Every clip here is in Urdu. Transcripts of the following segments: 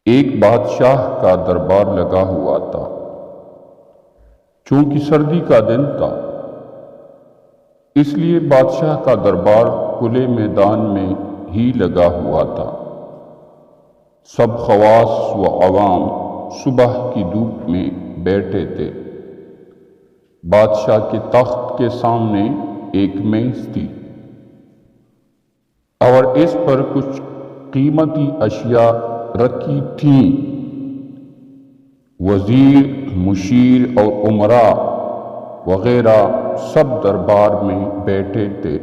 ایک بادشاہ کا دربار لگا ہوا تھا۔ چونکہ سردی کا دن تھا اس لیے بادشاہ کا دربار کھلے میدان میں ہی لگا ہوا تھا۔ سب خواص و عوام صبح کی دھوپ میں بیٹھے تھے۔ بادشاہ کے تخت کے سامنے ایک میز تھی اور اس پر کچھ قیمتی اشیاء رکھی تھیں۔ وزیر، مشیر اور امراء وغیرہ سب دربار میں بیٹھے تھے۔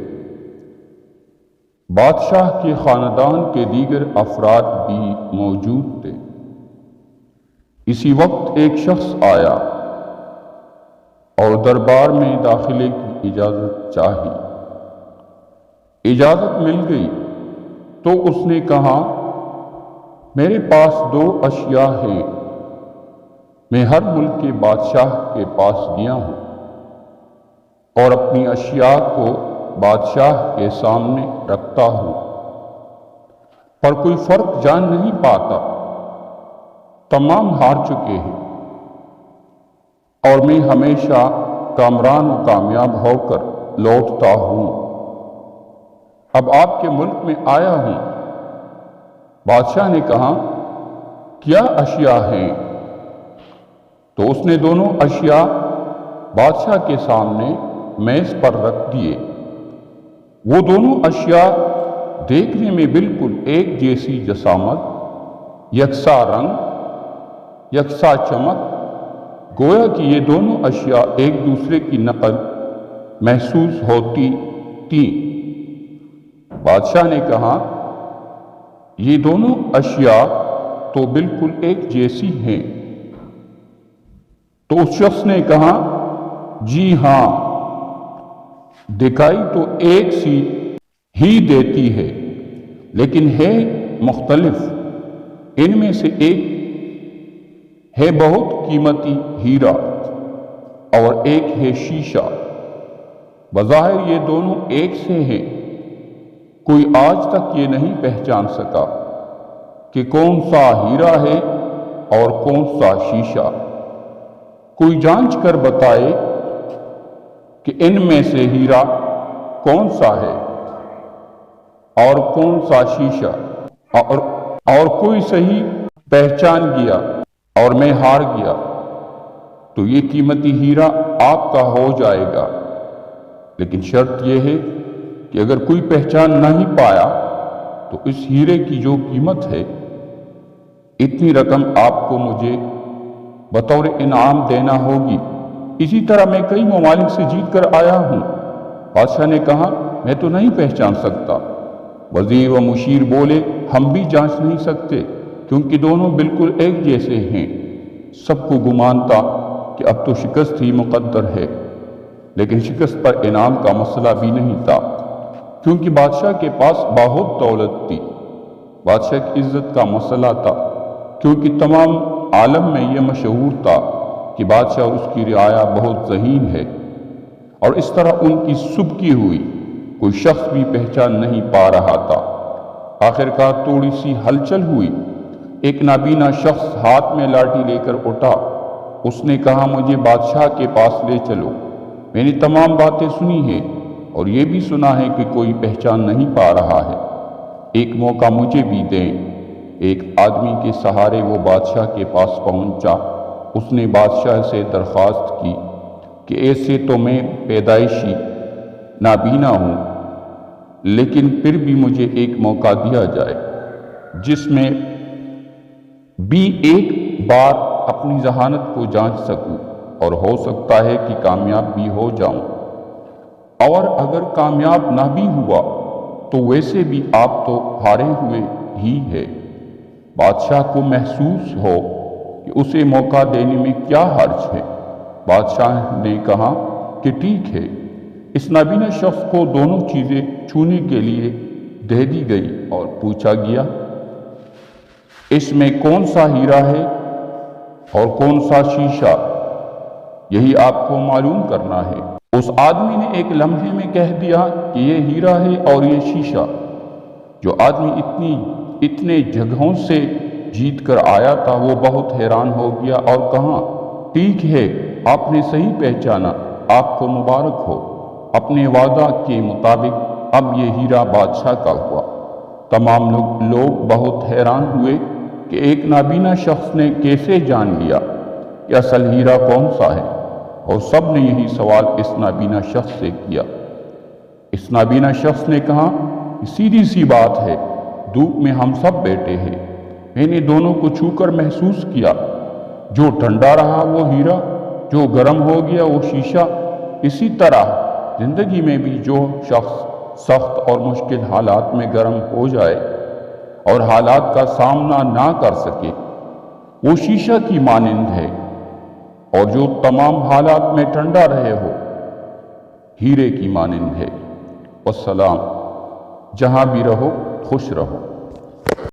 بادشاہ کے خاندان کے دیگر افراد بھی موجود تھے۔ اسی وقت ایک شخص آیا اور دربار میں داخلے کی اجازت چاہی۔ اجازت مل گئی تو اس نے کہا، میرے پاس 2 اشیاء ہیں۔ میں ہر ملک کے بادشاہ کے پاس گیا ہوں اور اپنی اشیاء کو بادشاہ کے سامنے رکھتا ہوں، پر کوئی فرق جان نہیں پاتا۔ تمام ہار چکے ہیں اور میں ہمیشہ کامران و کامیاب ہو کر لوٹتا ہوں۔ اب آپ کے ملک میں آیا ہوں۔ بادشاہ نے کہا، کیا اشیاء ہیں؟ تو اس نے دونوں اشیاء بادشاہ کے سامنے میز پر رکھ دیے۔ وہ دونوں اشیاء دیکھنے میں بالکل ایک جیسی جسامت، یکساں رنگ، یکساں چمک، گویا کہ یہ دونوں اشیاء ایک دوسرے کی نقل محسوس ہوتی تھیں۔ بادشاہ نے کہا، یہ دونوں اشیاء تو بالکل ایک جیسی ہیں۔ تو اس شخص نے کہا، جی ہاں، دکھائی تو ایک سی ہی دیتی ہے لیکن ہے مختلف۔ ان میں سے ایک ہے بہت قیمتی ہیرا اور ایک ہے شیشہ۔ بظاہر یہ دونوں ایک سے ہیں، کوئی آج تک یہ نہیں پہچان سکا کہ کون سا ہیرا ہے اور کون سا شیشہ۔ کوئی جانچ کر بتائے کہ ان میں سے ہیرا کون سا ہے اور کون سا شیشہ، اور کوئی صحیح پہچان گیا اور میں ہار گیا تو یہ قیمتی ہیرا آپ کا ہو جائے گا، لیکن شرط یہ ہے کہ اگر کوئی پہچان نہیں پایا تو اس ہیرے کی جو قیمت ہے اتنی رقم آپ کو مجھے بطور انعام دینا ہوگی۔ اسی طرح میں کئی ممالک سے جیت کر آیا ہوں۔ بادشاہ نے کہا، میں تو نہیں پہچان سکتا۔ وزیر و مشیر بولے، ہم بھی جانچ نہیں سکتے کیونکہ دونوں بالکل ایک جیسے ہیں۔ سب کو گمان تھا کہ اب تو شکست ہی مقدر ہے، لیکن شکست پر انعام کا مسئلہ بھی نہیں تھا کیونکہ بادشاہ کے پاس بہت دولت تھی۔ بادشاہ کی عزت کا مسئلہ تھا کیونکہ تمام عالم میں یہ مشہور تھا کہ بادشاہ اور اس کی رعایا بہت ذہین ہے، اور اس طرح ان کی سبکی ہوئی کوئی شخص بھی پہچان نہیں پا رہا تھا۔ آخرکار تھوڑی سی ہلچل ہوئی۔ ایک نابینا شخص ہاتھ میں لاٹھی لے کر اٹھا۔ اس نے کہا، مجھے بادشاہ کے پاس لے چلو، میں نے تمام باتیں سنی ہیں اور یہ بھی سنا ہے کہ کوئی پہچان نہیں پا رہا ہے، ایک موقع مجھے بھی دیں۔ ایک آدمی کے سہارے وہ بادشاہ کے پاس پہنچا۔ اس نے بادشاہ سے درخواست کی کہ ایسے تو میں پیدائشی نابینا ہوں، لیکن پھر بھی مجھے ایک موقع دیا جائے جس میں بھی ایک بار اپنی ذہانت کو جانچ سکوں، اور ہو سکتا ہے کہ کامیاب بھی ہو جاؤں، اور اگر کامیاب نہ بھی ہوا تو ویسے بھی آپ تو ہارے ہوئے ہی ہے۔ بادشاہ کو محسوس ہو کہ اسے موقع دینے میں کیا حرج ہے۔ بادشاہ نے کہا کہ ٹھیک ہے۔ اس نابینا شخص کو دونوں چیزیں چھونے کے لیے دے دی گئی اور پوچھا گیا، اس میں کون سا ہیرا ہے اور کون سا شیشہ؟ یہی آپ کو معلوم کرنا ہے۔ اس آدمی نے ایک لمحے میں کہہ دیا کہ یہ ہیرا ہے اور یہ شیشہ۔ جو آدمی اتنے جگہوں سے جیت کر آیا تھا وہ بہت حیران ہو گیا اور کہا، ٹھیک ہے، آپ نے صحیح پہچانا، آپ کو مبارک ہو۔ اپنے وعدہ کے مطابق اب یہ ہیرا بادشاہ کا ہوا۔ تمام لوگ بہت حیران ہوئے کہ ایک نابینا شخص نے کیسے جان لیا کہ اصل ہیرا کون سا ہے، اور سب نے یہی سوال اس نابینا شخص سے کیا۔ اس نابینا شخص نے کہا، سیدھی سی بات ہے، دھوپ میں ہم سب بیٹھے ہیں، میں نے دونوں کو چھو کر محسوس کیا، جو ٹھنڈا رہا وہ ہیرا، جو گرم ہو گیا وہ شیشہ۔ اسی طرح زندگی میں بھی جو شخص سخت اور مشکل حالات میں گرم ہو جائے اور حالات کا سامنا نہ کر سکے، وہ شیشہ کی مانند ہے، اور جو تمام حالات میں ٹھنڈا رہے ہو، ہیرے کی مانند ہے۔ والسلام۔ جہاں بھی رہو خوش رہو۔